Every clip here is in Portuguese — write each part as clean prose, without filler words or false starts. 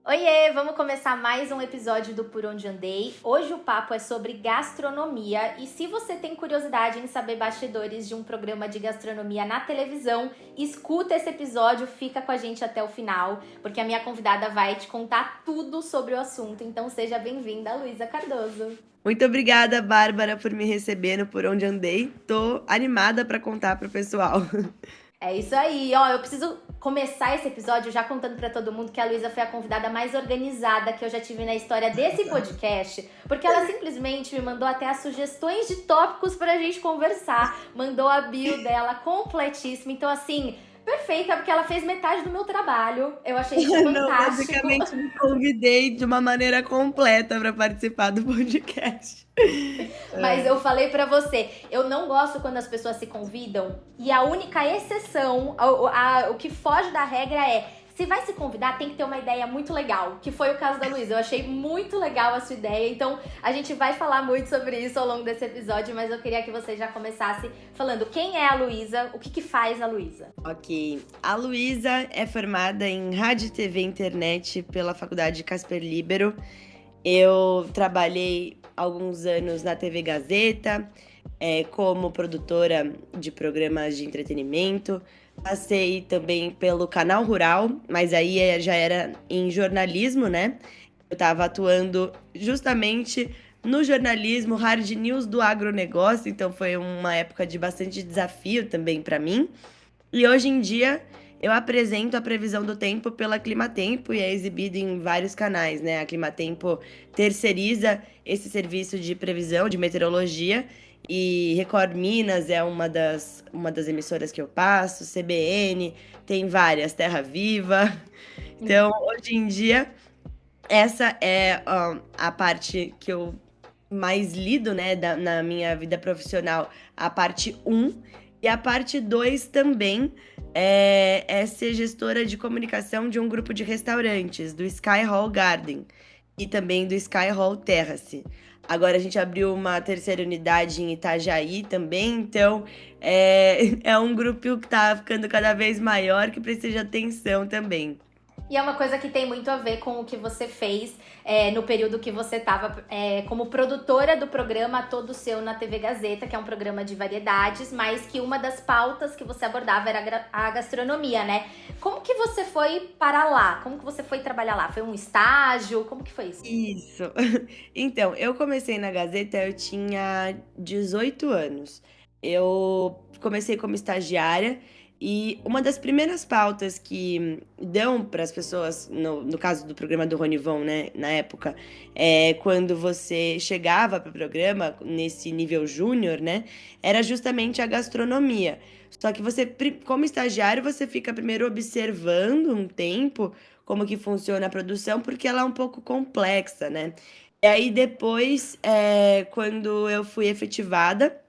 Oiê, vamos começar mais um episódio do Por Onde Andei. Hoje o papo é sobre gastronomia e se você tem curiosidade em saber bastidores de um programa de gastronomia na televisão, escuta esse episódio, fica com a gente até o final, porque a minha convidada vai te contar tudo sobre o assunto. Então seja bem-vinda, Luísa Cardoso. Muito obrigada, Bárbara, por me receber no Por Onde Andei. Tô animada para contar pro pessoal. É isso aí, ó, eu preciso começar esse episódio já contando pra todo mundo que a Luísa foi a convidada mais organizada que eu já tive na história desse podcast, porque ela simplesmente me mandou até as sugestões de tópicos pra gente conversar, mandou a bio dela completíssima, então assim, perfeita, porque ela fez metade do meu trabalho, eu achei isso Não, fantástico. basicamente me convidei de uma maneira completa para participar do podcast. Mas eu falei pra você, eu não gosto quando as pessoas se convidam e a única exceção, o que foge da regra é, se vai se convidar, tem que ter uma ideia muito legal, que foi o caso da Luísa. Eu achei muito legal a sua ideia, então a gente vai falar muito sobre isso ao longo desse episódio, mas eu queria que você já começasse falando quem é a Luísa, o que faz a Luísa. Ok. A Luísa é formada em Rádio, TV e Internet pela Faculdade Casper Libero. Eu trabalhei alguns anos na TV Gazeta, como produtora de programas de entretenimento. Passei também pelo Canal Rural, mas aí já era em jornalismo, né? Eu estava atuando justamente no jornalismo hard news do agronegócio, então foi uma época de bastante desafio também para mim. E hoje em dia eu apresento a previsão do tempo pela Climatempo e é exibido em vários canais, né? A Climatempo terceiriza esse serviço de previsão, de meteorologia, e Record Minas é uma das emissoras que eu passo, CBN, tem várias, Terra Viva. Então, hoje em dia, essa é a parte que eu mais lido, né, na minha vida profissional, a parte um. E a parte 2 também é ser gestora de comunicação de um grupo de restaurantes, do Sky Hall Garden e também do Sky Hall Terrace. Agora a gente abriu uma terceira unidade em Itajaí também, então é um grupo que está ficando cada vez maior, que precisa de atenção também. E é uma coisa que tem muito a ver com o que você fez no período que você estava como produtora do programa Todo Seu na TV Gazeta, que é um programa de variedades, mas que uma das pautas que você abordava era a gastronomia, né? Como que você foi para lá? Como que você foi trabalhar lá? Foi um estágio? Como que foi isso? Isso. Então, eu comecei na Gazeta, eu tinha 18 anos. Eu comecei como estagiária e uma das primeiras pautas que dão para as pessoas, no caso do programa do Ronivon, né, na época, quando você chegava para o programa nesse nível júnior, né, era justamente a gastronomia. Só que você, como estagiário, você fica primeiro observando um tempo como que funciona a produção, porque ela é um pouco complexa, né? E aí depois, quando eu fui efetivada,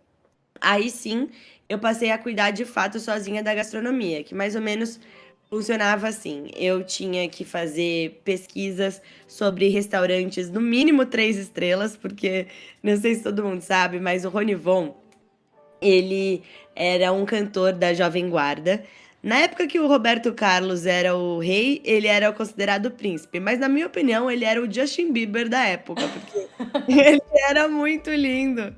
aí sim eu passei a cuidar de fato sozinha da gastronomia, que mais ou menos funcionava assim. Eu tinha que fazer pesquisas sobre restaurantes, no mínimo 3 estrelas, porque não sei se todo mundo sabe, mas o Ronivon, ele era um cantor da Jovem Guarda. Na época que o Roberto Carlos era o rei, ele era considerado príncipe. Mas, na minha opinião, ele era o Justin Bieber da época, porque ele era muito lindo.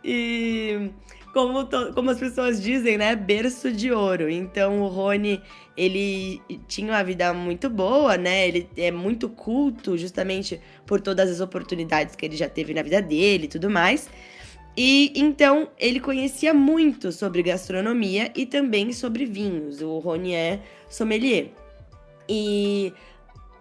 E, como as pessoas dizem, né? Berço de ouro. Então, o Rony, ele tinha uma vida muito boa, né? Ele é muito culto, justamente por todas as oportunidades que ele já teve na vida dele e tudo mais. E então ele conhecia muito sobre gastronomia e também sobre vinhos. O Rony é sommelier. E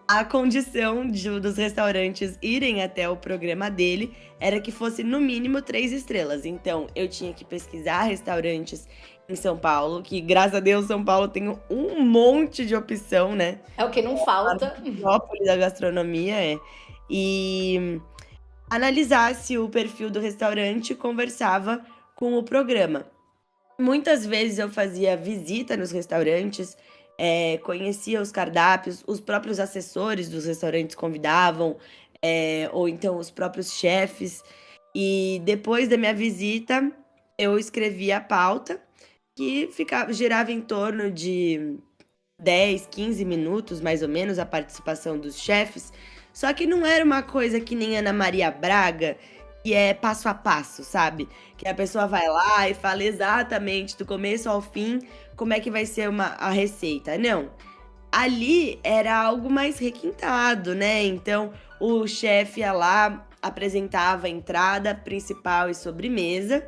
a condição dos restaurantes irem até o programa dele era que fosse no mínimo 3 estrelas. Então eu tinha que pesquisar restaurantes em São Paulo, que graças a Deus São Paulo tem um monte de opção, né? É o que não A falta. metrópole da gastronomia E analisasse o perfil do restaurante e conversava com o programa. Muitas vezes eu fazia visita nos restaurantes, conhecia os cardápios, os próprios assessores dos restaurantes convidavam, ou então os próprios chefes. E depois da minha visita, eu escrevia a pauta, que girava em torno de 10, 15 minutos, mais ou menos, a participação dos chefes. Só que não era uma coisa que nem Ana Maria Braga, que é passo a passo, sabe? Que a pessoa vai lá e fala exatamente do começo ao fim como é que vai ser a receita. Não. Ali era algo mais requintado, né? Então o chefe ia lá, apresentava a entrada principal e sobremesa,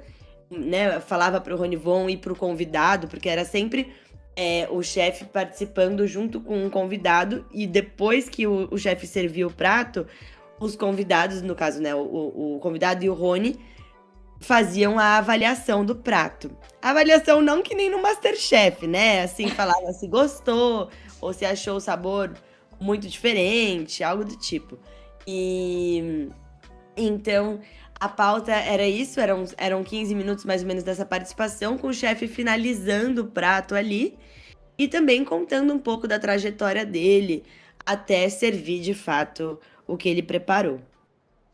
né? Falava pro Ronivon e pro convidado, porque era sempre o chefe participando junto com um convidado, e depois que o chefe serviu o prato, os convidados, no caso, né? O convidado e o Rony faziam a avaliação do prato. A avaliação não que nem no MasterChef, né? Assim, falava se gostou ou se achou o sabor muito diferente, algo do tipo. E então a pauta era isso, eram 15 minutos mais ou menos dessa participação, com o chefe finalizando o prato ali e também contando um pouco da trajetória dele até servir de fato o que ele preparou.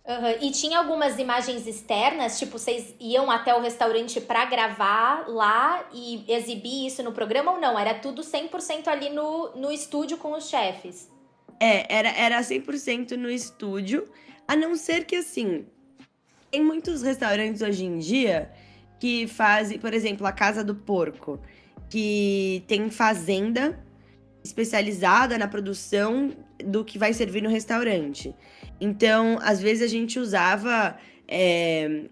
Aham. E tinha algumas imagens externas, tipo, vocês iam até o restaurante pra gravar lá e exibir isso no programa ou não? Era tudo 100% ali no estúdio com os chefes? Era 100% no estúdio, a não ser que, assim, tem muitos restaurantes hoje em dia que fazem, por exemplo, a Casa do Porco, que tem fazenda especializada na produção do que vai servir no restaurante. Então, às vezes a gente usava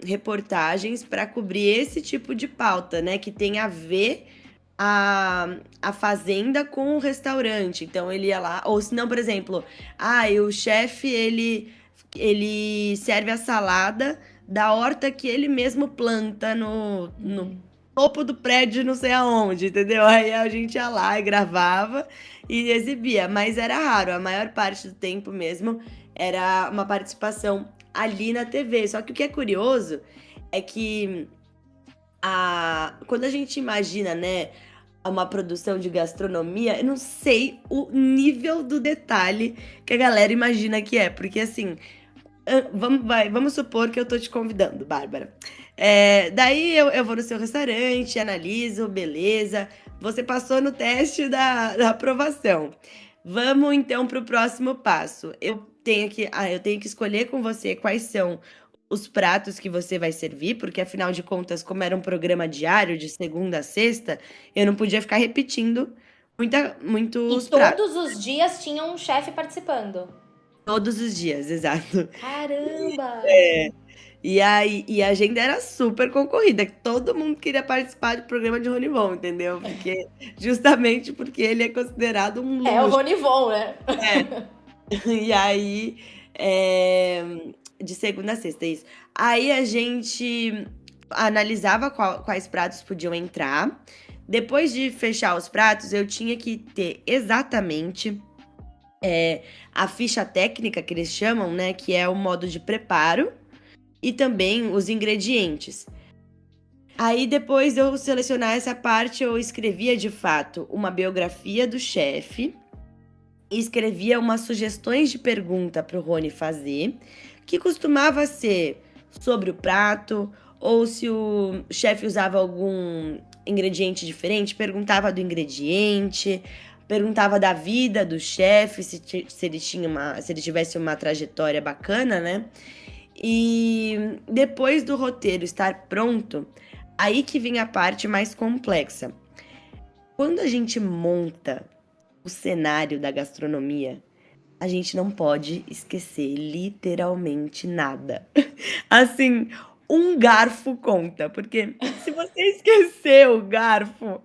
reportagens para cobrir esse tipo de pauta, né? Que tem a ver a fazenda com o restaurante. Então, ele ia lá. Ou se não, por exemplo, o chefe, ele serve a salada da horta que ele mesmo planta no topo do prédio, não sei aonde, entendeu? Aí a gente ia lá e gravava e exibia, mas era raro, a maior parte do tempo mesmo era uma participação ali na TV. Só que o que é curioso é que quando a gente imagina, né, uma produção de gastronomia, eu não sei o nível do detalhe que a galera imagina que é, porque assim, vamos supor que eu tô te convidando, Bárbara. Daí eu vou no seu restaurante, analiso, beleza. Você passou no teste da aprovação. Vamos então para o próximo passo. Eu tenho que escolher com você quais são os pratos que você vai servir, porque afinal de contas, como era um programa diário, de segunda a sexta, eu não podia ficar repetindo E muitos pratos. todos os dias tinha um chefe participando. Todos os dias, exato. Caramba! E a agenda era super concorrida, todo mundo queria participar do programa de Ronivon, entendeu? Justamente porque ele é considerado um É o luxo. Ronivon, né? E aí, é, de segunda a sexta, é isso. Aí a gente analisava quais pratos podiam entrar. Depois de fechar os pratos, eu tinha que ter exatamente a ficha técnica, que eles chamam, né? Que é o modo de preparo e também os ingredientes. Aí, depois de eu selecionar essa parte, eu escrevia de fato uma biografia do chefe e escrevia umas sugestões de pergunta para o Rony fazer, que costumava ser sobre o prato, ou se o chefe usava algum ingrediente diferente, perguntava do ingrediente, perguntava da vida do chefe, se ele tivesse uma trajetória bacana, né? E depois do roteiro estar pronto, aí que vem a parte mais complexa. Quando a gente monta o cenário da gastronomia, a gente não pode esquecer literalmente nada. Assim, um garfo conta, porque se você esquecer o garfo,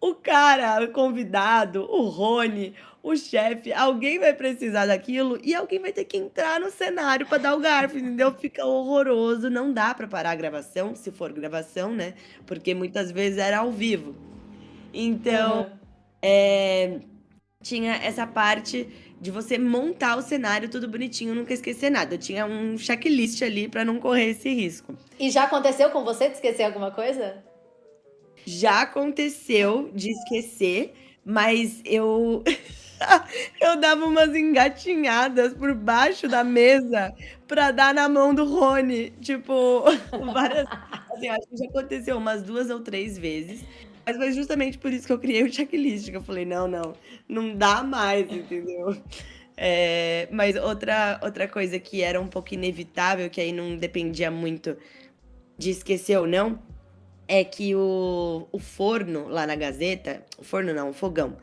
o cara, o convidado, o Rony, o chefe, alguém vai precisar daquilo e alguém vai ter que entrar no cenário para dar o garfo, entendeu? Fica horroroso, não dá para parar a gravação, se for gravação, né? Porque muitas vezes era ao vivo. Então, Aham. tinha essa parte de você montar o cenário tudo bonitinho, nunca esquecer nada. Eu tinha um checklist ali para não correr esse risco. E já aconteceu com você de esquecer alguma coisa? Já aconteceu de esquecer, mas eu eu dava umas engatinhadas por baixo da mesa pra dar na mão do Rony, tipo, várias, assim, acho que já aconteceu umas 2 ou 3 vezes, Mas foi justamente por isso que eu criei o checklist, que eu falei, não, não, não dá mais, entendeu? Mas outra coisa que era um pouco inevitável, que aí não dependia muito de esquecer ou não, é que o forno lá na Gazeta, o forno não, o fogão,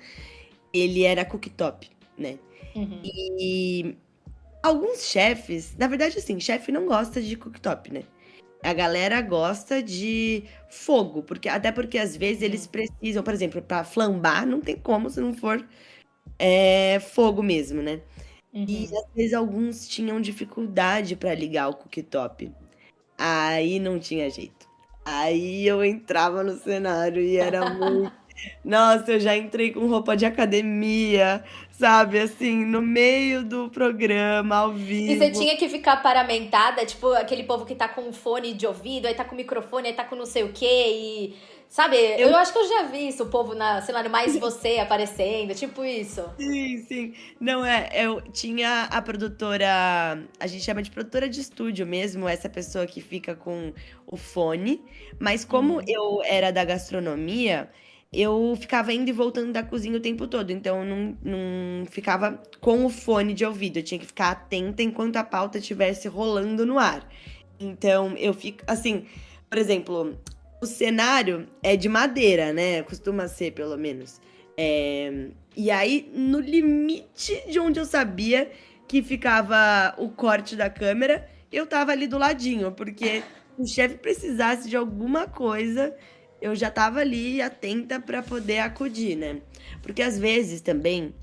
ele era cooktop, né? Uhum. E alguns chefes, na verdade, assim, chefe não gosta de cooktop, né? A galera gosta de fogo, porque até porque às vezes eles Uhum. precisam, por exemplo, para flambar, não tem como se não for fogo mesmo, né? E Uhum. às vezes alguns tinham dificuldade para ligar o cooktop. Aí não tinha jeito. Aí eu entrava no cenário e era muito. Nossa, eu já entrei com roupa de academia, sabe? Assim, no meio do programa, ao E você vivo. tinha que ficar paramentada, tipo aquele povo que tá com fone de ouvido, aí tá com microfone, aí tá com não sei o quê, e. Sabe, Eu eu acho que eu já vi isso, o povo na, sei lá, no Mais Você aparecendo, tipo isso. Sim, sim. Não é, eu tinha a produtora, a gente chama de produtora de estúdio mesmo, essa pessoa que fica com o fone, mas como Uhum. eu era da gastronomia, eu ficava indo e voltando da cozinha o tempo todo, então eu não ficava com o fone de ouvido, eu tinha que ficar atenta enquanto a pauta estivesse rolando no ar. Então eu fico, assim, por exemplo, o cenário é de madeira, né? Costuma ser, pelo menos. E aí, no limite de onde eu sabia que ficava o corte da câmera, eu tava ali do ladinho, porque se o chefe precisasse de alguma coisa, eu já tava ali atenta para poder acudir, né? Porque às vezes também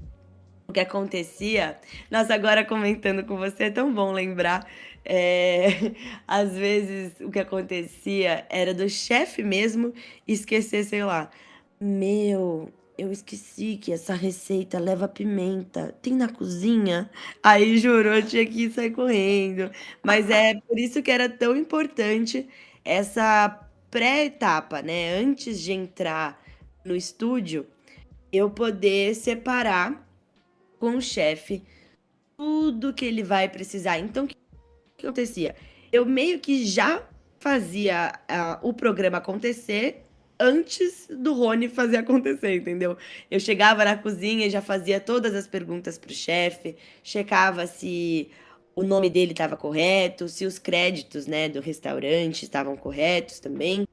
o que acontecia, nossa, agora comentando com você é tão bom lembrar. é, Às vezes o que acontecia era do chefe mesmo esquecer, sei lá, meu, eu esqueci que essa receita leva pimenta. Tem na cozinha? Aí juro, eu tinha que sair correndo. Mas é por isso que era tão importante essa pré-etapa, né? Antes de entrar no estúdio, eu poder separar com o chefe tudo que ele vai precisar. Então, o que acontecia? Eu meio que já fazia o programa acontecer antes do Rony fazer acontecer, entendeu? Eu chegava na cozinha e já fazia todas as perguntas pro chefe, checava se o nome dele estava correto, se os créditos, né, do restaurante estavam corretos também.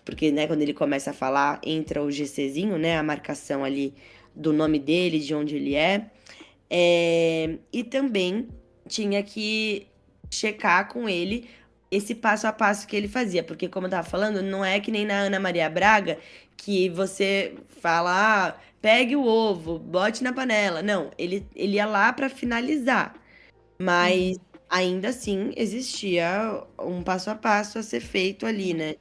Porque, né, quando ele começa a falar, entra o GCzinho, né, a marcação ali do nome dele, de onde ele é. E também tinha que checar com ele esse passo a passo que ele fazia, porque como eu tava falando, não é que nem na Ana Maria Braga que você fala, pegue o ovo, bote na panela. Não, ele ia lá para finalizar, mas Uhum. ainda assim existia um passo a passo a ser feito ali, né?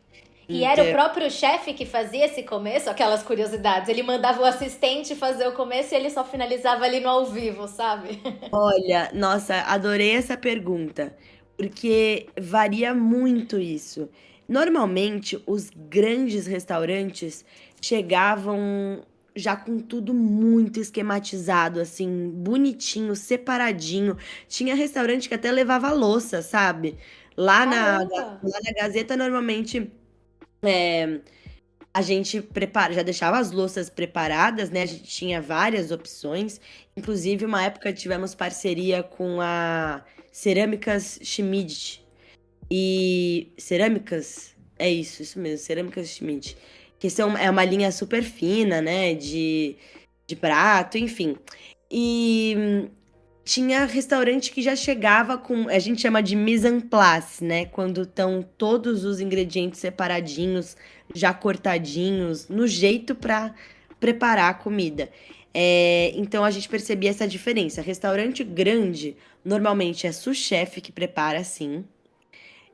E era o Então, próprio chefe que fazia esse começo, aquelas curiosidades. Ele mandava o assistente fazer o começo e ele só finalizava ali no ao vivo, sabe? olha, nossa, adorei essa pergunta, porque varia muito isso. Normalmente, os grandes restaurantes chegavam já com tudo muito esquematizado, assim, bonitinho, separadinho. Tinha restaurante que até levava louça, sabe? Caramba! Lá na Gazeta, normalmente, a gente já deixava as louças preparadas, né? A gente tinha várias opções. Inclusive, uma época tivemos parceria com a Cerâmicas Schmidt. E cerâmicas, é isso mesmo, cerâmicas Schmidt. Que é uma linha super fina, né? De prato, enfim. E tinha restaurante que já chegava com, a gente chama de mise en place, né? Quando estão todos os ingredientes separadinhos, já cortadinhos, no jeito para preparar a comida. Então a gente percebia essa diferença. Restaurante grande, normalmente é sous-chefe que prepara assim.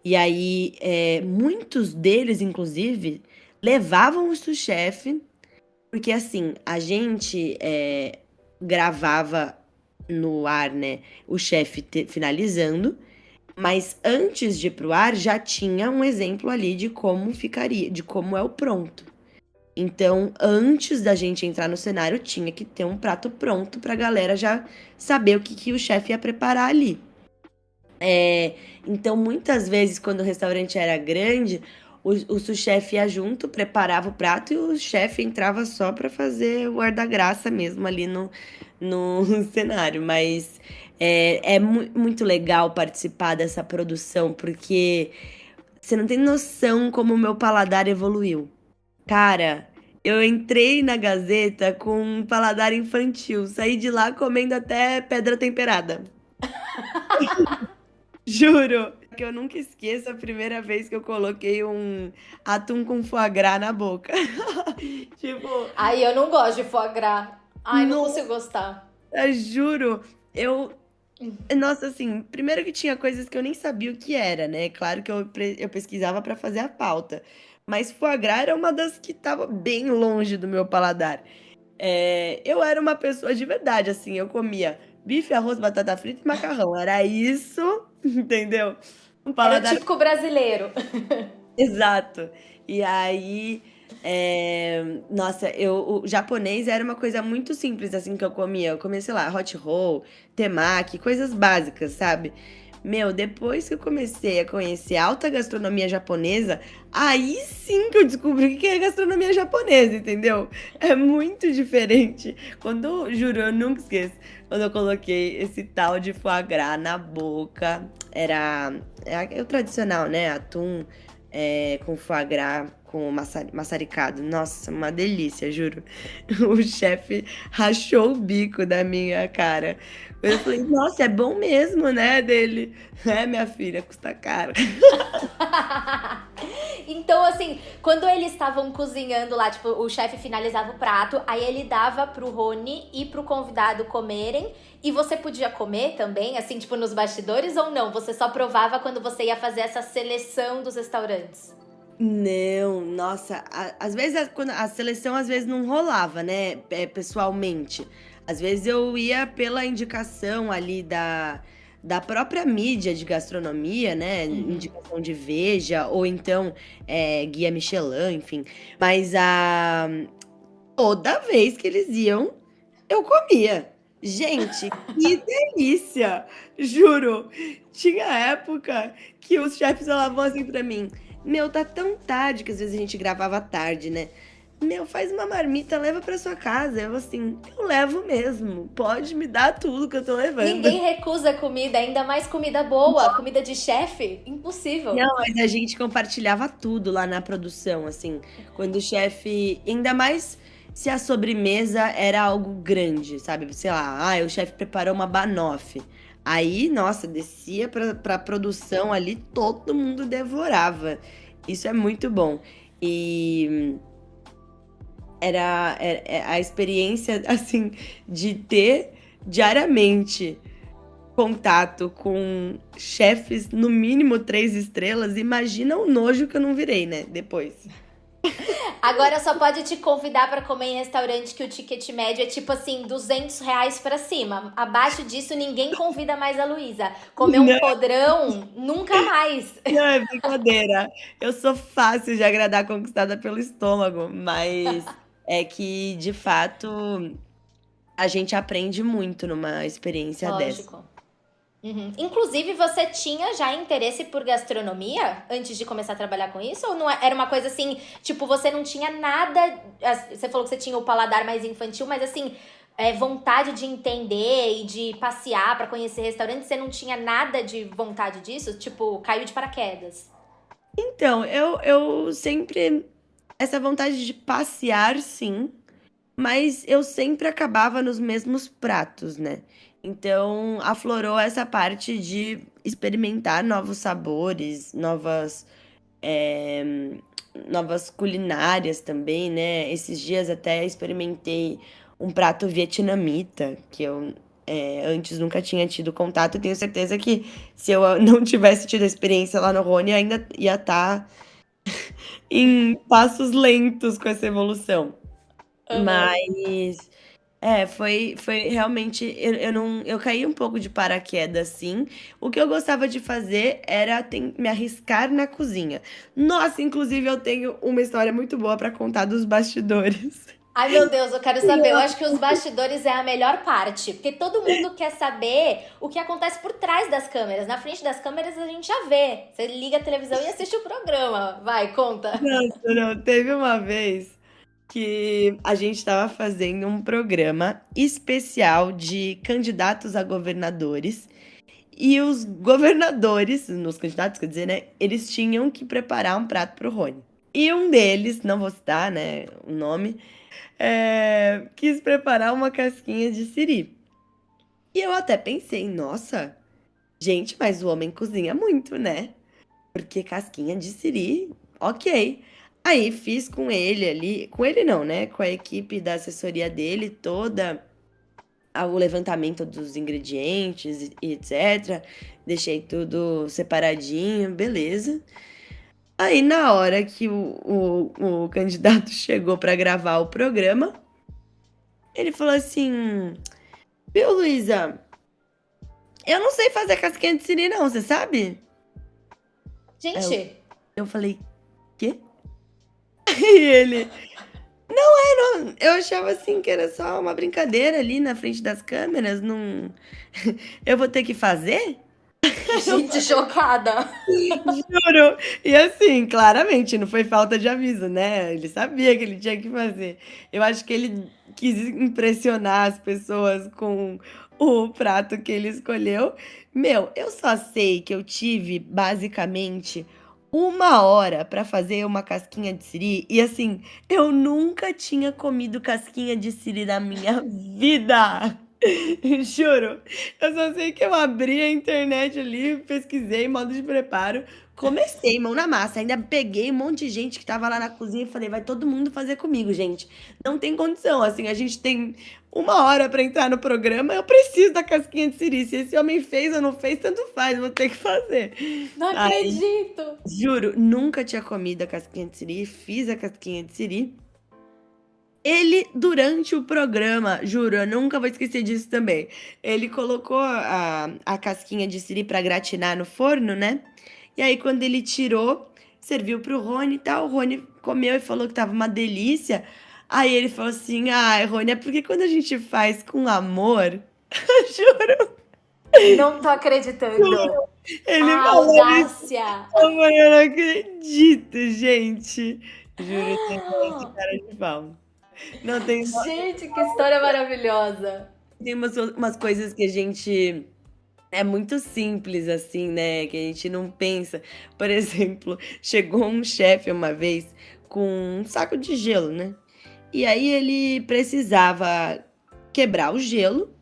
E aí, muitos deles, inclusive, levavam o sous-chefe, porque assim, a gente gravava no ar, né, o chefe finalizando, mas antes de ir pro ar já tinha um exemplo ali de como ficaria, de como é o pronto. Então, antes da gente entrar no cenário, tinha que ter um prato pronto pra galera já saber o que, que o chefe ia preparar ali. Então, muitas vezes, quando o restaurante era grande, o sous-chefe ia junto, preparava o prato e o chefe entrava só pra fazer o guarda-graça mesmo ali no cenário. Mas muito legal participar dessa produção, porque você não tem noção como o meu paladar evoluiu. Cara, eu entrei na Gazeta com um paladar infantil, saí de lá comendo até pedra temperada. Juro que eu nunca esqueço a primeira vez que eu coloquei um atum com foie gras na boca. Tipo, Ai, eu não gosto de foie gras. Ai, não consigo gostar. juro, eu. Nossa, assim, primeiro que tinha coisas que eu nem sabia o que era, né? Claro que eu pesquisava pra fazer a pauta. Mas foie gras era uma das que tava bem longe do meu paladar. Eu era uma pessoa de verdade, assim, eu comia bife, arroz, batata frita e macarrão. Era isso, entendeu? Um Era o paladar típico brasileiro. exato. E aí, nossa, o japonês era uma coisa muito simples, assim, que eu comia. Eu comia, sei lá, hot roll, temaki, coisas básicas, sabe? Meu, depois que eu comecei a conhecer alta gastronomia japonesa, aí sim que eu descobri o que é gastronomia japonesa, entendeu? É muito diferente. Juro, eu nunca esqueço, quando eu coloquei esse tal de foie gras na boca, é o tradicional, né? Atum com foie gras, com maçaricado. Nossa, uma delícia, juro. O chefe rachou o bico da minha cara. Eu falei, nossa, é bom mesmo, né? Dele. É, minha filha, custa caro. Então, assim, quando eles estavam cozinhando lá, tipo, o chefe finalizava o prato, aí ele dava pro Rony e pro convidado comerem, e você podia comer também, assim, tipo, nos bastidores ou não? Você só provava quando você ia fazer essa seleção dos restaurantes? Não, nossa, às vezes quando a seleção às vezes não rolava, né, pessoalmente. Às vezes eu ia pela indicação ali da própria mídia de gastronomia, né, Uhum. indicação de Veja ou então Guia Michelin, enfim. Mas toda vez que eles iam, eu comia. Gente, que delícia! Juro. Tinha época que os chefes falavam assim pra mim: Meu, tá tão tarde que às vezes a gente gravava tarde, né? Meu, faz uma marmita, leva pra sua casa. Eu assim, eu levo mesmo. Pode me dar tudo que eu tô levando. Ninguém recusa comida, ainda mais comida boa, comida de chefe, impossível. Não, mas a gente compartilhava tudo lá na produção, assim. Quando o chefe. Ainda mais se a sobremesa era algo grande, sabe? Sei lá, o chefe preparou uma banoffee. Aí, nossa, descia pra produção ali, todo mundo devorava. Isso é muito bom. E a experiência, assim, de ter diariamente contato com chefes, no mínimo 3 estrelas, imagina o nojo que eu não virei, né? Depois. Agora só pode te convidar pra comer em restaurante que o ticket médio é tipo assim, R$ 200 pra cima. Abaixo disso, ninguém convida mais a Luísa. Comer um Não, podrão, nunca mais. não é brincadeira. Eu sou fácil de agradar, conquistada pelo estômago, mas é que, de fato, a gente aprende muito numa experiência dessa. Lógico. Uhum. Inclusive, você tinha já interesse por gastronomia antes de começar a trabalhar com isso? Ou não era uma coisa assim, tipo, você não tinha nada. Você falou que você tinha o paladar mais infantil, mas assim, vontade de entender e de passear pra conhecer restaurantes, você não tinha nada de vontade disso? Tipo, caiu de paraquedas. Então, eu sempre. Essa vontade de passear, sim. Mas eu sempre acabava nos mesmos pratos, né? Então aflorou essa parte de experimentar novos sabores, eh, novas culinárias também, né? Esses dias até experimentei um prato vietnamita, que eu antes nunca tinha tido contato. Eu tenho certeza que se eu não tivesse tido a experiência lá no Rony, eu ainda ia estar em passos lentos com essa evolução. Aham. Mas foi realmente eu caí um pouco de paraquedas, sim. O que eu gostava de fazer era me arriscar na cozinha. Nossa, inclusive eu tenho uma história muito boa pra contar dos bastidores. Ai, meu Deus, eu quero saber. Eu acho que os bastidores é a melhor parte. Porque todo mundo quer saber o que acontece por trás das câmeras. Na frente das câmeras a gente já vê. Você liga a televisão e assiste o programa. Vai, conta. Nossa, não, teve uma vez que a gente estava fazendo um programa especial de candidatos a governadores. E os governadores, os candidatos, quer dizer, né? Eles tinham que preparar um prato pro Rony. E um deles, não vou citar, né, o nome, quis preparar uma casquinha de siri. E eu até pensei, nossa, gente, mas o homem cozinha muito, né? Porque casquinha de siri, ok. Aí fiz com ele ali, com ele não, né? Com a equipe da assessoria dele toda, o levantamento dos ingredientes e etc. Deixei tudo separadinho, beleza. Aí na hora que o candidato chegou para gravar o programa, ele falou assim: Viu, Luísa? Eu não sei fazer casquinha de siri, não, você sabe? Gente, Eu falei, quê? E ele, não, eu achava assim que era só uma brincadeira ali na frente das câmeras, não. Eu vou ter que fazer? gente chocada. Juro. E assim, claramente, não foi falta de aviso, né? Ele sabia que ele tinha que fazer. Eu acho que ele quis impressionar as pessoas com o prato que ele escolheu. Meu, eu só sei que eu tive basicamente 1 hora pra fazer uma casquinha de siri. E assim, eu nunca tinha comido casquinha de siri na minha vida. Juro. Eu só sei que eu abri a internet ali, pesquisei modo de preparo, comecei, mão na massa. Ainda peguei um monte de gente que tava lá na cozinha e falei, vai todo mundo fazer comigo, gente. Não tem condição, assim, a gente tem 1 hora pra entrar no programa, eu preciso da casquinha de siri. Se esse homem fez ou não fez, tanto faz, vou ter que fazer. Não Aí, acredito. juro, nunca tinha comido a casquinha de siri, fiz a casquinha de siri. Ele, durante o programa, juro, eu nunca vou esquecer disso também. Ele colocou a casquinha de siri pra gratinar no forno, né? E aí, quando ele tirou, serviu pro Rony e tal. O Rony comeu e falou que tava uma delícia. Aí ele falou assim: ai, Rony, é porque quando a gente faz com amor, juro, Não tô acreditando. ele A falou isso. audácia. Eu não acredito, gente. Juro, tem de cara de pau. Não tem. Gente, que história maravilhosa. Tem umas coisas que a gente é muito simples, assim, né? Que a gente não pensa. Por exemplo, chegou um chefe uma vez com um saco de gelo, né? E aí ele precisava quebrar o gelo.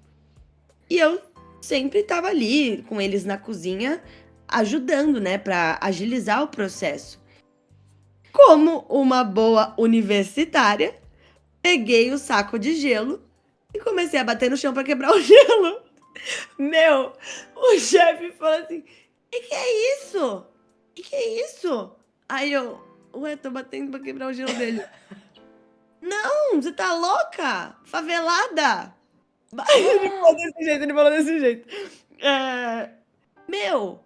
E eu sempre tava ali com eles na cozinha, ajudando, né? Pra agilizar o processo. Como uma boa universitária, peguei o saco de gelo e comecei a bater no chão pra quebrar o gelo. Meu, o chefe falou assim: que é isso? Que é isso? Aí eu, ué, tô batendo pra quebrar o gelo dele. Não, você tá louca? Favelada? Ele falou desse jeito. Meu,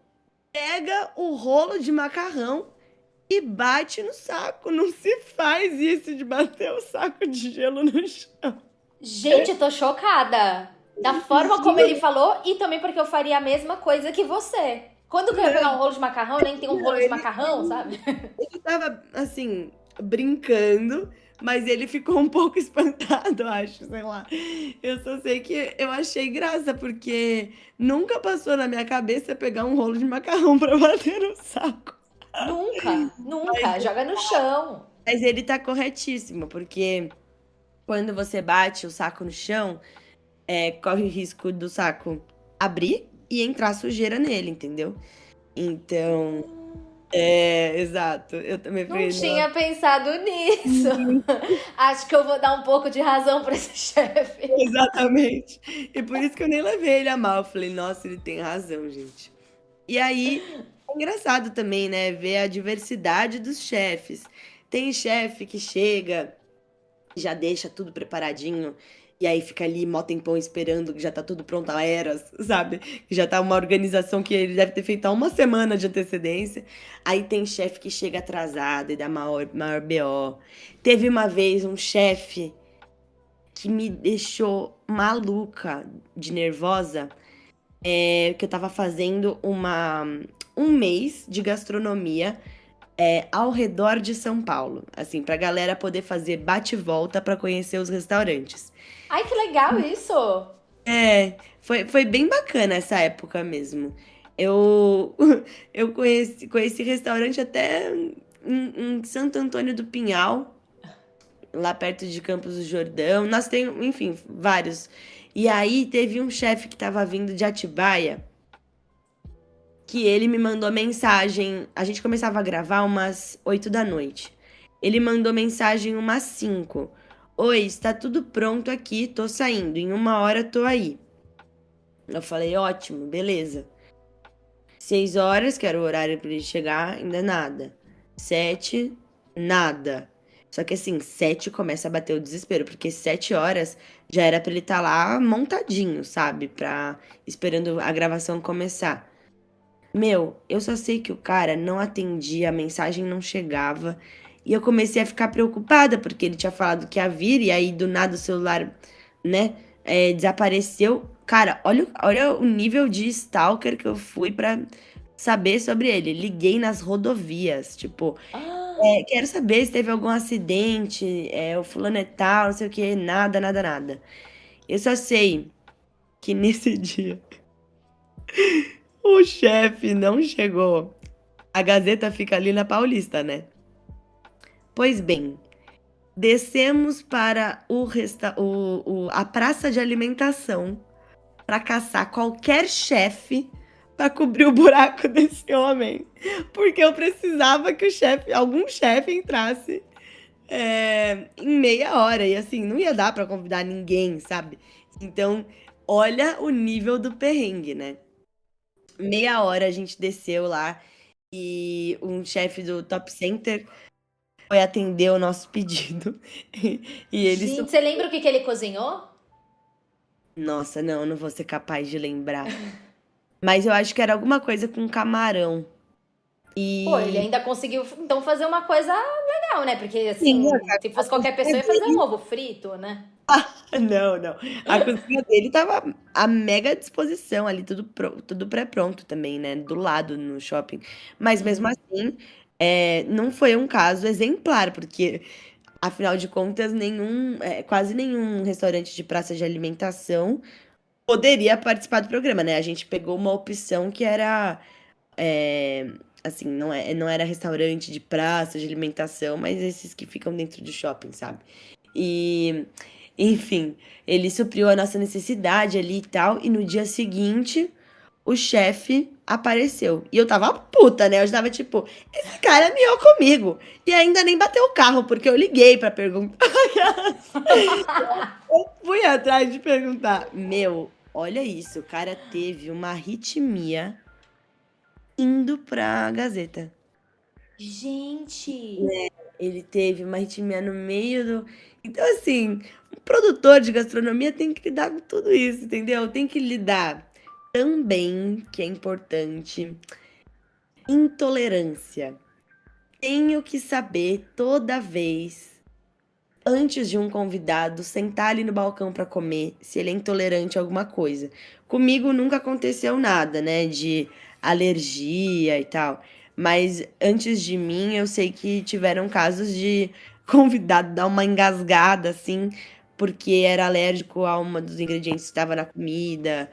pega o rolo de macarrão e bate no saco. Não se faz isso de bater o saco de gelo no chão. Gente, tô chocada. Da forma como ele falou e também porque eu faria a mesma coisa que você. Quando eu ia pegar um rolo de macarrão, nem tem um rolo de macarrão, sabe? Ele tava, assim, brincando, mas ele ficou um pouco espantado, eu acho, sei lá. Eu só sei que eu achei graça, porque nunca passou na minha cabeça pegar um rolo de macarrão pra bater no saco. Nunca, nunca. Joga no chão. Mas ele tá corretíssimo, porque quando você bate o saco no chão, corre o risco do saco abrir e entrar sujeira nele, entendeu? Então, exato. Eu também Não falei, tinha pensado nisso. Acho que eu vou dar um pouco de razão pra esse chefe. exatamente. E por isso que eu nem levei ele a mal. Eu falei, nossa, ele tem razão, gente. E aí, é engraçado também, né? Ver a diversidade dos chefes. Tem chefe que chega, já deixa tudo preparadinho, e aí fica ali mó tempão esperando que já tá tudo pronto a eras, sabe? Que já tá uma organização que ele deve ter feito há 1 semana de antecedência. Aí tem chefe que chega atrasado e dá maior BO. Teve uma vez um chefe que me deixou maluca de nervosa que eu tava fazendo um mês de gastronomia ao redor de São Paulo, assim, pra galera poder fazer bate e volta pra conhecer os restaurantes. Ai, que legal isso! Foi bem bacana essa época mesmo. Eu, eu conheci restaurante até em Santo Antônio do Pinhal, lá perto de Campos do Jordão. Nós temos, enfim, vários. E aí teve um chefe que tava vindo de Atibaia, que ele me mandou mensagem. A gente começava a gravar umas 8 da noite. Ele mandou mensagem umas 5. Oi, está tudo pronto aqui, tô saindo. Em 1 hora tô aí. Eu falei, ótimo, beleza. 6 horas, que era o horário pra ele chegar, ainda nada. 7, nada. Só que assim, 7 começa a bater o desespero, porque 7 horas já era pra ele estar lá montadinho, sabe? Esperando a gravação começar. Meu, eu só sei que o cara não atendia, a mensagem não chegava. E eu comecei a ficar preocupada, porque ele tinha falado que ia vir, e aí do nada o celular, né, desapareceu. Cara, olha o nível de stalker que eu fui pra saber sobre ele. Liguei nas rodovias, tipo, Ah, quero saber se teve algum acidente, o fulano é tal, não sei o que, nada, nada, nada. Eu só sei que nesse dia o chefe não chegou. A Gazeta fica ali na Paulista, né? Pois bem, descemos para a praça de alimentação para caçar qualquer chefe para cobrir o buraco desse homem. Porque eu precisava que algum chefe entrasse em meia hora. E assim, não ia dar para convidar ninguém, sabe? Então, olha o nível do perrengue, né? Meia hora a gente desceu lá e um chefe do Top Center foi atender o nosso pedido. E ele. gente, você lembra o que ele cozinhou? Nossa, não, eu não vou ser capaz de lembrar. Mas eu acho que era alguma coisa com camarão. Pô, ele E. ainda conseguiu então fazer uma coisa legal, né? Porque Sim, assim, se fosse a qualquer cozinha pessoa ia fazer um dele. ovo frito, né? Não, não. A cozinha dele tava à mega disposição ali, tudo pré-pronto também, né? Do lado no shopping. Mas mesmo Uhum. assim, não foi um caso exemplar, porque afinal de contas, quase nenhum restaurante de praça de alimentação poderia participar do programa, né? A gente pegou uma opção que era, é, assim, não era restaurante de praça de alimentação, mas esses que ficam dentro do shopping, sabe? E, enfim, ele supriu a nossa necessidade ali e tal, e no dia seguinte o chefe apareceu. E eu tava puta, né? Eu já tava tipo, esse cara miou comigo. E ainda nem bateu o carro, porque eu liguei pra perguntar. Eu fui atrás de perguntar. Meu, olha isso, o cara teve uma arritmia indo pra Gazeta. Gente, Ele teve uma arritmia no meio do. Então, assim, um produtor de gastronomia tem que lidar com tudo isso, entendeu? Tem que lidar também, que é importante, intolerância. Tenho que saber toda vez, antes de um convidado sentar ali no balcão para comer, se ele é intolerante a alguma coisa. Comigo nunca aconteceu nada, né, de alergia e tal. Mas antes de mim, eu sei que tiveram casos de convidado dar uma engasgada, assim, porque era alérgico a uma dos ingredientes que estava na comida.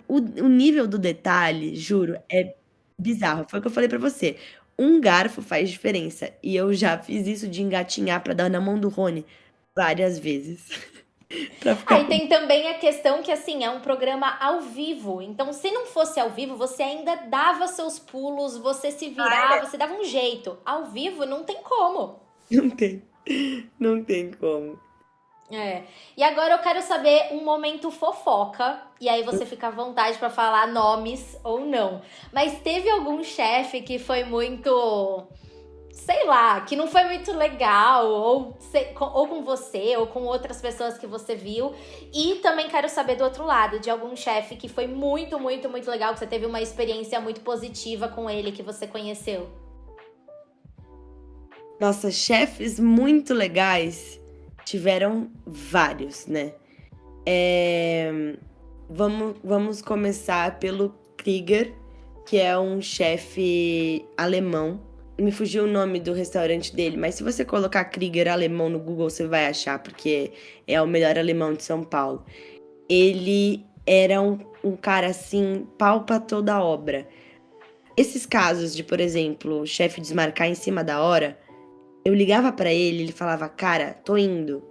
O nível do detalhe, juro, é bizarro. Foi o que eu falei pra você. Um garfo faz diferença. E eu já fiz isso de engatinhar pra dar na mão do Rony várias vezes. Pra ficar. aí tem também a questão que, assim, é um programa ao vivo. Então, se não fosse ao vivo, você ainda dava seus pulos, você se virava, você dava um jeito. Ao vivo, não tem como. Não tem. Não tem como. É. E agora eu quero saber um momento fofoca. E aí você fica à vontade pra falar nomes ou não. Mas teve algum chefe que foi muito, sei lá, que não foi muito legal, ou com você, ou com outras pessoas que você viu. E também quero saber do outro lado, de algum chefe que foi muito, muito, muito legal, que você teve uma experiência muito positiva com ele, que você conheceu. Nossa, chefes muito legais. tiveram vários, né? É, vamos começar pelo Krieger, que é um chefe alemão. Me fugiu o nome do restaurante dele, mas se você colocar Krieger alemão no Google, você vai achar, porque é o melhor alemão de São Paulo. Ele era um cara assim, pau pra toda obra. Esses casos de, por exemplo, o chefe desmarcar em cima da hora, eu ligava pra ele, ele falava, cara, tô indo.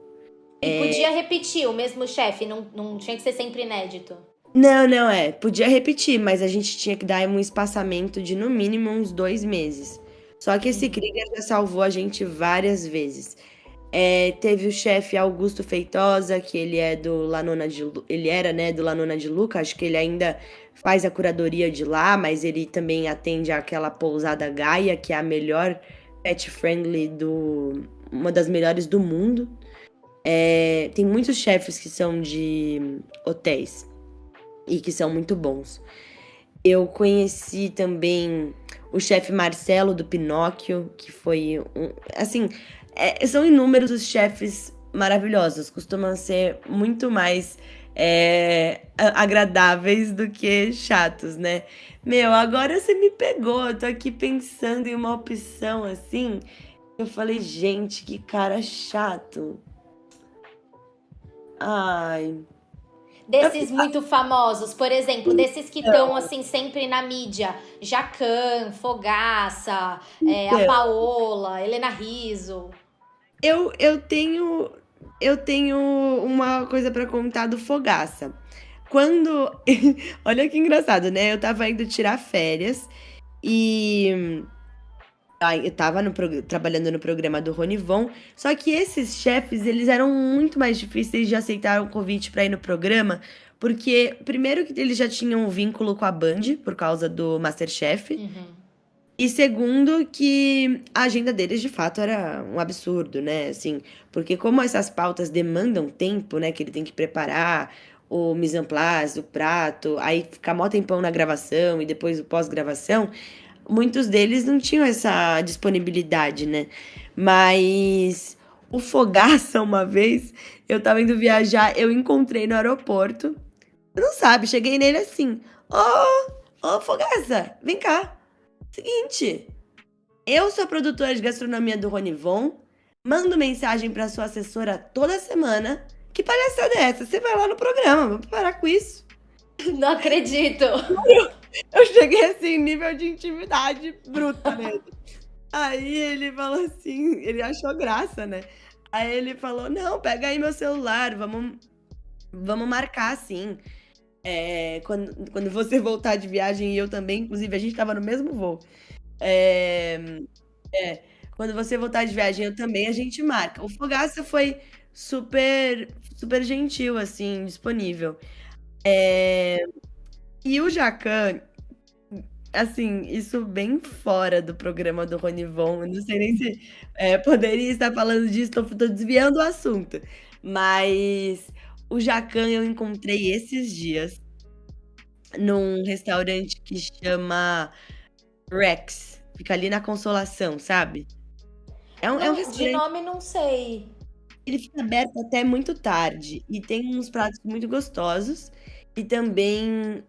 E podia repetir o mesmo chefe, não tinha que ser sempre inédito. Não, podia repetir, mas a gente tinha que dar um espaçamento de no mínimo uns 2 meses. Só que esse Krieger já salvou a gente várias vezes. Teve o chefe Augusto Feitosa, que ele é do Lanona ele era, né, do Lanona de Luca, acho que ele ainda faz a curadoria de lá, mas ele também atende aquela pousada Gaia, que é a melhor pet friendly uma das melhores do mundo. Tem muitos chefes que são de hotéis e que são muito bons. Eu conheci também o chefe Marcelo do Pinóquio, que foi assim, são inúmeros os chefes maravilhosos, costumam ser muito mais agradáveis do que chatos, né? Meu, agora você me pegou, eu tô aqui pensando em uma opção assim. Eu falei, gente, que cara chato. Ai. Desses muito famosos, por exemplo, desses que estão assim sempre na mídia. Jacan, Fogaça, a Paola, Helena Rizzo. Eu tenho uma coisa pra contar do Fogaça. Quando. Olha que engraçado, né? Eu tava indo tirar férias e. Eu tava trabalhando no programa do Ronivon, só que esses chefes, eles eram muito mais difíceis de aceitar o convite pra ir no programa, porque primeiro que eles já tinham um vínculo com a Band, por causa do MasterChef, e segundo que a agenda deles, de fato, era um absurdo, né? Assim, porque como essas pautas demandam tempo, né? Que ele tem que preparar o mise en place, o prato, aí ficar mó tempão na gravação e depois o pós-gravação, muitos deles não tinham essa disponibilidade, né? Mas o Fogaça, uma vez, eu tava indo viajar, eu encontrei no aeroporto. Você não sabe, cheguei nele assim: Ô, Fogaça, vem cá. Seguinte, eu sou a produtora de gastronomia do Ronivon, mando mensagem pra sua assessora toda semana. Que palhaçada é essa? Você vai lá no programa, vamos parar com isso. Não acredito. Eu cheguei assim, nível de intimidade bruta nele. Aí ele falou assim, ele achou graça, né? Aí ele falou, não, pega aí meu celular, vamos marcar assim. Quando você voltar de viagem e eu também, inclusive a gente tava no mesmo voo. É, quando você voltar de viagem eu também, a gente marca. O Fogaça foi super, super gentil, assim, disponível. E o Jacan, assim, isso bem fora do programa do Ronivon. Eu não sei nem se poderia estar falando disso, tô desviando o assunto. Mas o Jacan eu encontrei esses dias num restaurante que chama Rex. Fica ali na Consolação, sabe? É um Não, de restaurante. nome não sei. Ele fica aberto até muito tarde e tem uns pratos muito gostosos e também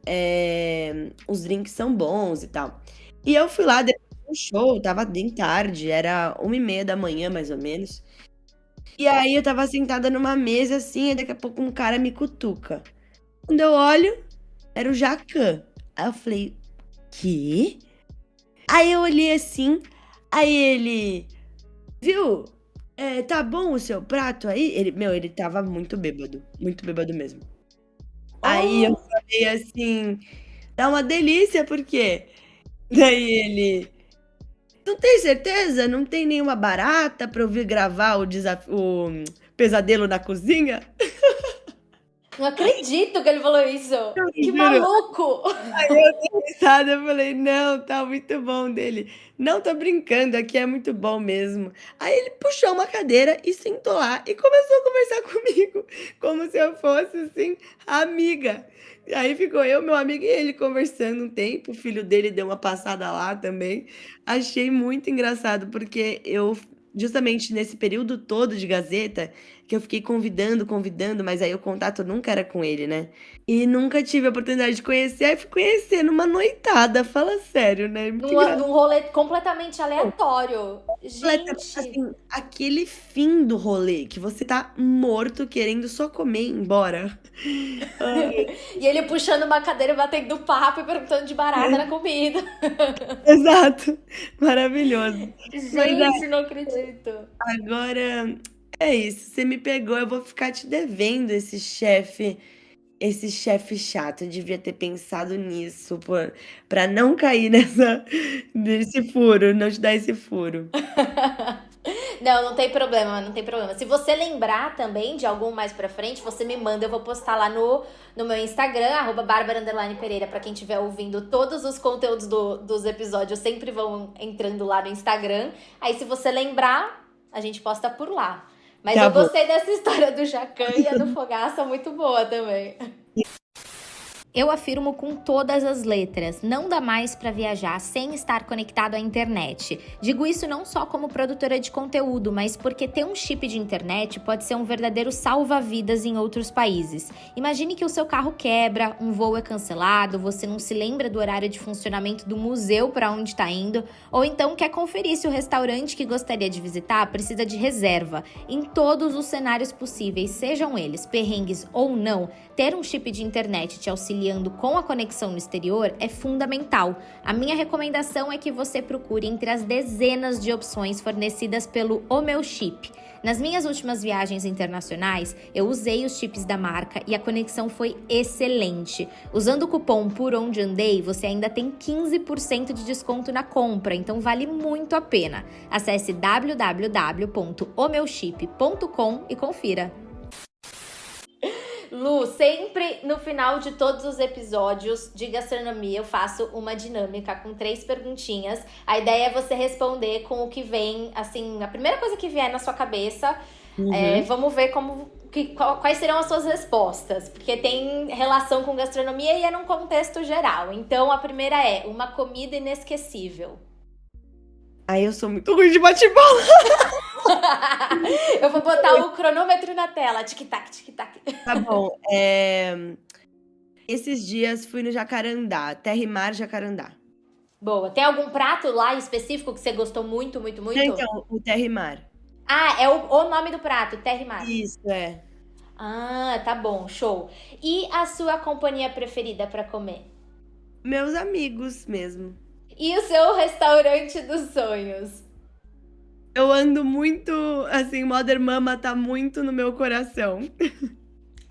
os drinks são bons e tal. E eu fui lá depois do show, tava bem tarde, era 1h30 da manhã mais ou menos. E aí eu tava sentada numa mesa assim, e daqui a pouco um cara me cutuca. Quando eu olho, era o Jacan. Aí eu falei, quê? Aí eu olhei assim, aí ele, viu? Tá bom o seu prato aí? Ele tava muito bêbado mesmo. Aí eu Oh, falei assim, tá uma delícia, por quê? Daí ele, não tem certeza? Não tem nenhuma barata pra eu vir gravar o pesadelo na cozinha? não acredito que ele falou isso. Eu Que juro. maluco. Aí eu dei risada, eu falei, não, tá muito bom dele. Não, tô brincando, aqui é muito bom mesmo. Aí ele puxou uma cadeira e sentou lá e começou a conversar comigo, como se eu fosse, assim, amiga. E aí ficou eu, meu amigo e ele conversando um tempo, o filho dele deu uma passada lá também. Achei muito engraçado, porque eu, justamente nesse período todo de Gazeta, que eu fiquei convidando, mas aí o contato nunca era com ele, né? E nunca tive a oportunidade de conhecer, aí fui conhecer numa noitada, fala sério, né? Muito engraçado. Num rolê completamente aleatório. Gente. Assim, aquele fim do rolê, que você tá morto, querendo só comer e ir embora. Ai, E ele puxando uma cadeira, batendo papo e perguntando de barata na comida. exato, maravilhoso. Mas Gente, não acredito. agora é isso, você me pegou, eu vou ficar te devendo esse chefe chato. Eu devia ter pensado nisso, pra não cair nesse furo, não te dar esse furo. Não, não tem problema, não tem problema. Se você lembrar também de algum mais pra frente, você me manda, eu vou postar lá no meu Instagram, @Barbara_Pereira, pra quem estiver ouvindo. Todos os conteúdos dos episódios sempre vão entrando lá no Instagram. Aí se você lembrar, a gente posta por lá. Mas Tá eu bom. gostei dessa história do Jacan e a do Fogaça, muito boa também. Eu afirmo com todas as letras, não dá mais para viajar sem estar conectado à internet. Digo isso não só como produtora de conteúdo, mas porque ter um chip de internet pode ser um verdadeiro salva-vidas em outros países. Imagine que o seu carro quebra, um voo é cancelado, você não se lembra do horário de funcionamento do museu para onde está indo, ou então quer conferir se o restaurante que gostaria de visitar precisa de reserva. Em todos os cenários possíveis, sejam eles perrengues ou não, ter um chip de internet te auxiliando com a conexão no exterior é fundamental. A minha recomendação é que você procure entre as dezenas de opções fornecidas pelo O Meu Chip. Nas minhas últimas viagens internacionais, eu usei os chips da marca e a conexão foi excelente. Usando o cupom Por Onde Andei, você ainda tem 15% de desconto na compra, então vale muito a pena. Acesse www.omeuchip.com e confira. Lu, sempre no final de todos os episódios de gastronomia eu faço uma dinâmica com 3 perguntinhas. A ideia é você responder com o que vem, assim, a primeira coisa que vier na sua cabeça. Vamos ver quais serão as suas respostas, porque tem relação com gastronomia e é num contexto geral. Então a primeira é uma comida inesquecível. Ai, eu sou muito ruim de bate-bola. Eu vou botar o cronômetro na tela. Tic-tac, tic-tac. Tá bom. Esses dias fui no Jacarandá, Terra e Mar Jacarandá. Boa. Tem algum prato lá específico que você gostou muito, muito, muito? Então, o Terra e Mar. Ah, é o nome do prato, terra e mar. Isso, é. Ah, tá bom, show. E a sua companhia preferida pra comer? Meus amigos mesmo. E o seu restaurante dos sonhos? Eu ando muito, assim, Modern Mama tá muito no meu coração.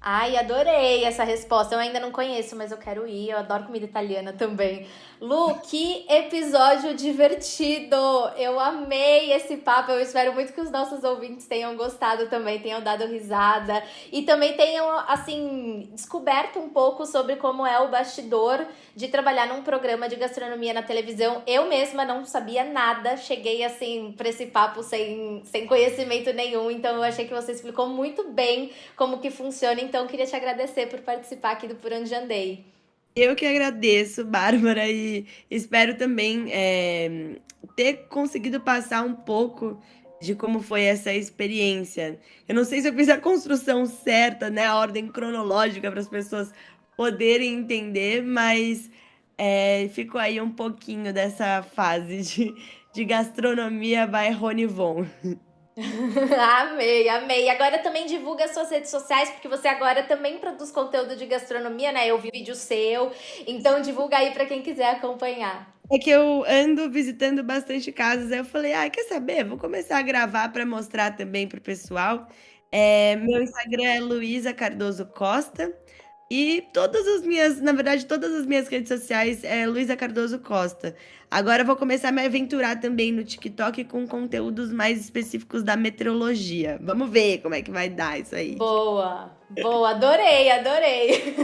Ai, adorei essa resposta. Eu ainda não conheço, mas eu quero ir. Eu adoro comida italiana também. Lu, que episódio divertido! Eu amei esse papo. Eu espero muito que os nossos ouvintes tenham gostado também, tenham dado risada e também tenham, assim, descoberto um pouco sobre como é o bastidor de trabalhar num programa de gastronomia na televisão. Eu mesma não sabia nada. Cheguei, assim, pra esse papo sem conhecimento nenhum. Então, eu achei que você explicou muito bem como que funciona. Então, queria te agradecer por participar aqui do Por Onde Andei. Eu que agradeço, Bárbara, e espero também ter conseguido passar um pouco de como foi essa experiência. Eu não sei se eu fiz a construção certa, né, a ordem cronológica para as pessoas poderem entender, mas ficou aí um pouquinho dessa fase de gastronomia by Rony Von. Amei, amei. Agora também divulga as suas redes sociais, porque você agora também produz conteúdo de gastronomia, né? Eu vi vídeo seu, então divulga aí pra quem quiser acompanhar. É que eu ando visitando bastante casas, aí eu falei, quer saber? Vou começar a gravar para mostrar também pro pessoal. Meu Instagram é Luísa Cardoso Costa. E na verdade, todas as minhas redes sociais é Luísa Cardoso Costa. Agora eu vou começar a me aventurar também no TikTok com conteúdos mais específicos da meteorologia. Vamos ver como é que vai dar isso aí. Boa, boa, adorei, adorei.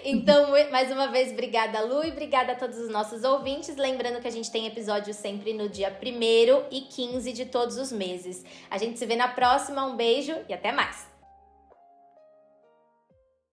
Então, mais uma vez, obrigada, Lu, e obrigada a todos os nossos ouvintes. Lembrando que a gente tem episódio sempre no dia 1º e 15 de todos os meses. A gente se vê na próxima, um beijo e até mais.